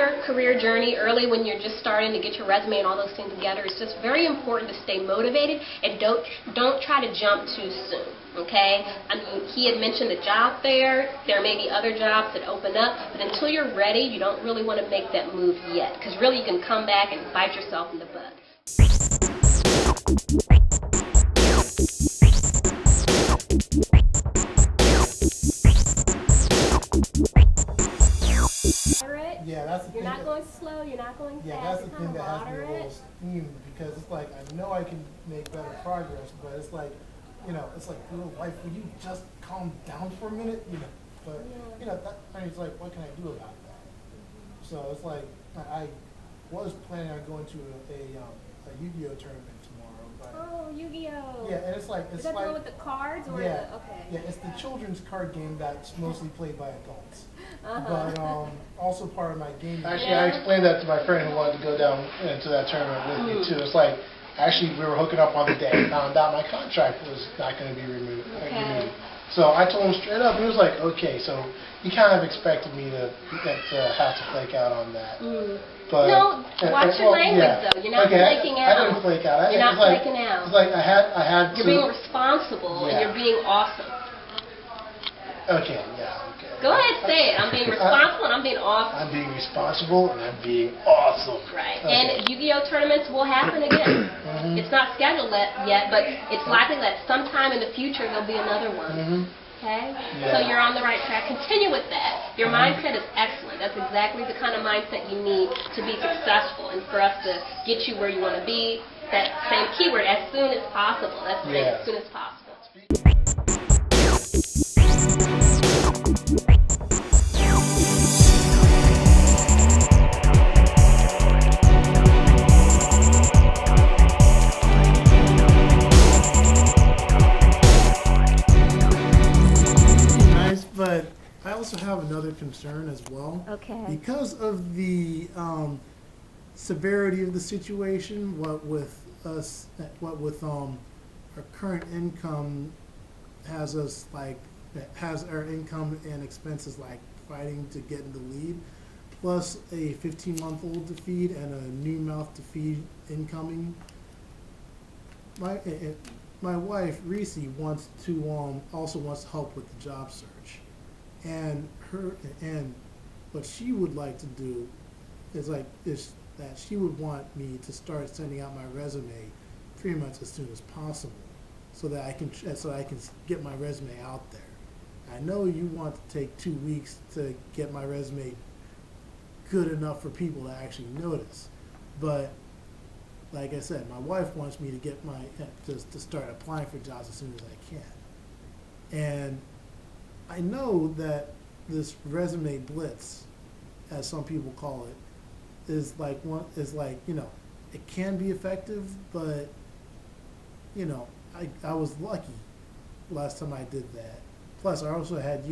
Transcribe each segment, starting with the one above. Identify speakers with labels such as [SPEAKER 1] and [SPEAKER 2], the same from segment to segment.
[SPEAKER 1] your career journey early when you're just starting to get your resume and all those things together, it's just very important to stay motivated and don't try to jump too soon. Okay? I mean, he had mentioned a job there. There may be other jobs that open up, but until you're ready, you don't really want to make that move yet, because really you can come back and bite yourself in the butt.
[SPEAKER 2] Yeah, that's the
[SPEAKER 1] You're
[SPEAKER 2] thing.
[SPEAKER 1] Not going slow, you're not going fast.
[SPEAKER 2] Yeah, that's the thing that has me a
[SPEAKER 1] moderate.
[SPEAKER 2] little steamed, because it's like, I know I can make better progress, but it's like, it's like, life, will you just calm down for a minute? But, it's like, what can I do about that? So it's like, I was planning on going to a Yu-Gi-Oh tournament tomorrow, but.
[SPEAKER 1] Oh, Yu-Gi-Oh!
[SPEAKER 2] Yeah, and it's like,
[SPEAKER 1] Is that the one with the cards, or
[SPEAKER 2] yeah,
[SPEAKER 1] okay.
[SPEAKER 2] Yeah, it's the children's card game that's mostly played by adults. But also part of my game. Actually, I explained that to my friend who wanted to go down into that tournament with me too. It's like, actually, we were hooking up on the day. Found out my contract was not going to be renewed. So I told him straight up. He was like, okay. So he kind of expected me to have to flake out on that. But
[SPEAKER 1] no, watch your language though. You're not flaking out.
[SPEAKER 2] I didn't flake out.
[SPEAKER 1] You're not flaking out.
[SPEAKER 2] It's like I had
[SPEAKER 1] You're being responsible and you're being awesome.
[SPEAKER 2] Okay, yeah.
[SPEAKER 1] Go ahead, say it. I'm being responsible and I'm being awesome.
[SPEAKER 2] I'm being responsible and I'm being awesome.
[SPEAKER 1] Right. Okay. And Yu-Gi-Oh tournaments will happen again. It's not scheduled yet, but it's likely that sometime in the future there'll be another one. Okay? Yeah. So you're on the right track. Continue with that. Your mindset is excellent. That's exactly the kind of mindset you need to be successful and for us to get you where you want to be. That same keyword, as soon as possible. That's the thing, as soon as possible.
[SPEAKER 2] But I also have another concern as well.
[SPEAKER 1] Okay.
[SPEAKER 2] Because of the severity of the situation, what with our current income has our income and expenses like fighting to get in the lead, plus a 15-month-old to feed and a new mouth to feed incoming. My wife Reese also wants to help with the job search, and what she would like to do is that she would want me to start sending out my resume pretty much as soon as possible, so that I can get my resume out there. I know you want to take 2 weeks to get my resume good enough for people to actually notice, but like I said, my wife wants me to get to start applying for jobs as soon as I can. And I know that this resume blitz, as some people call it, is like it can be effective, but I was lucky last time I did that. Plus, I also had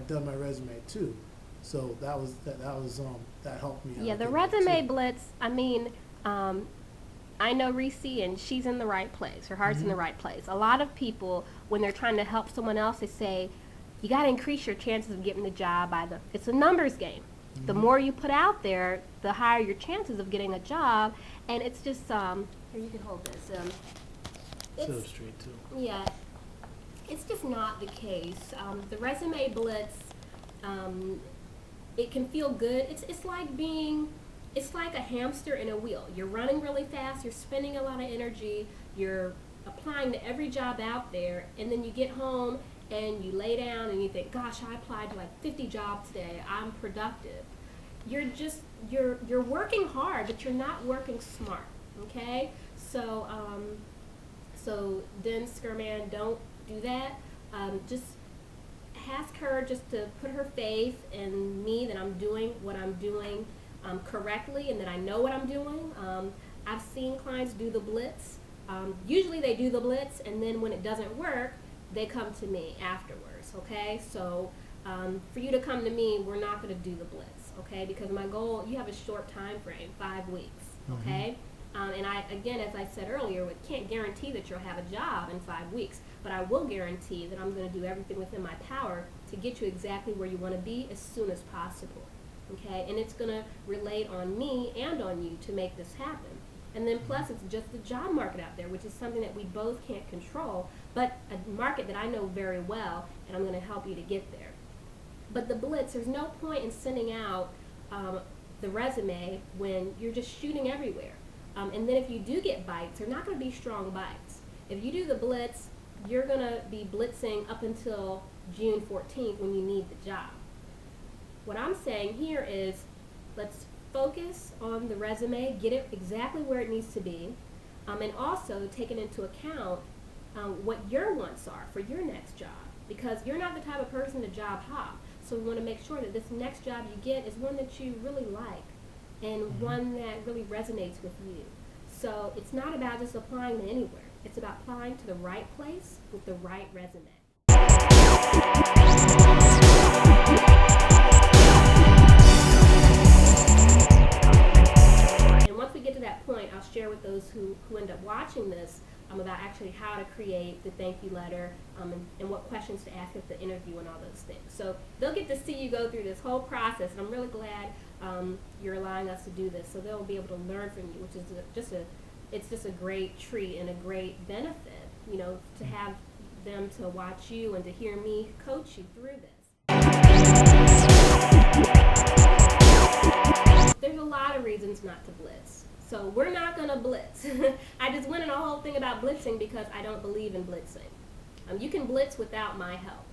[SPEAKER 2] done my resume too, so that helped me.
[SPEAKER 1] Yeah, the resume blitz. I mean. I know Reese, and she's in the right place. Her heart's in the right place. A lot of people, when they're trying to help someone else, they say, you got to increase your chances of getting the job. It's a numbers game. The more you put out there, the higher your chances of getting a job. And it's just, here, you can hold this.
[SPEAKER 2] So straight too.
[SPEAKER 1] Yeah, it's just not the case. The resume blitz, it can feel good. It's like a hamster in a wheel. You're running really fast, you're spending a lot of energy, you're applying to every job out there, and then you get home and you lay down and you think, gosh, I applied to like 50 jobs today, I'm productive. You're working hard, but you're not working smart, okay? So then Scurman, don't do that. Just ask her just to put her faith in me that I'm doing what I'm doing correctly and that I know what I'm doing. I've seen clients do the blitz. Usually they do the blitz, and then when it doesn't work, they come to me afterwards, okay? So for you to come to me, we're not going to do the blitz, okay? Because my goal, you have a short time frame, 5 weeks, okay? And again, as I said earlier, we can't guarantee that you'll have a job in 5 weeks, but I will guarantee that I'm going to do everything within my power to get you exactly where you want to be as soon as possible. okay? And it's gonna relate on me and on you to make this happen. And then plus it's just the job market out there, which is something that we both can't control, but a market that I know very well, and I'm gonna help you to get there. But the blitz, there's no point in sending out the resume when you're just shooting everywhere. And then if you do get bites, they're not gonna be strong bites. If you do the blitz, you're gonna be blitzing up until June 14th when you need the job. What I'm saying here is, let's focus on the resume, get it exactly where it needs to be, and also taking into account what your wants are for your next job, because you're not the type of person to job hop. So we want to make sure that this next job you get is one that you really like and one that really resonates with you. So it's not about just applying to anywhere. It's about applying to the right place with the right resume. And once we get to that point, I'll share with those who end up watching this about actually how to create the thank you letter and what questions to ask at the interview and all those things. So they'll get to see you go through this whole process, and I'm really glad you're allowing us to do this. So they'll be able to learn from you, which is it's just a great treat and a great benefit, you know, to have them to watch you and to hear me coach you through this. There's a lot of reasons not to blitz. So we're not going to blitz. I just went in a whole thing about blitzing because I don't believe in blitzing. You can blitz without my help,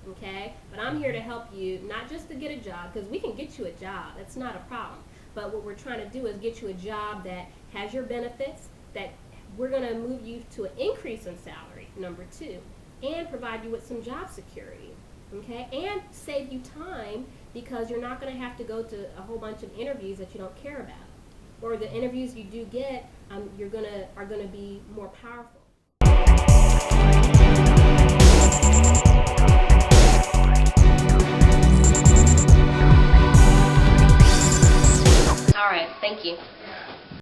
[SPEAKER 1] okay? But I'm here to help you, not just to get a job, because we can get you a job. That's not a problem. But what we're trying to do is get you a job that has your benefits, that we're going to move you to an increase in salary, number two, and provide you with some job security, okay? And save you time, because you're not going to have to go to a whole bunch of interviews that you don't care about. Or the interviews you do get, are gonna be more powerful. All right, thank you.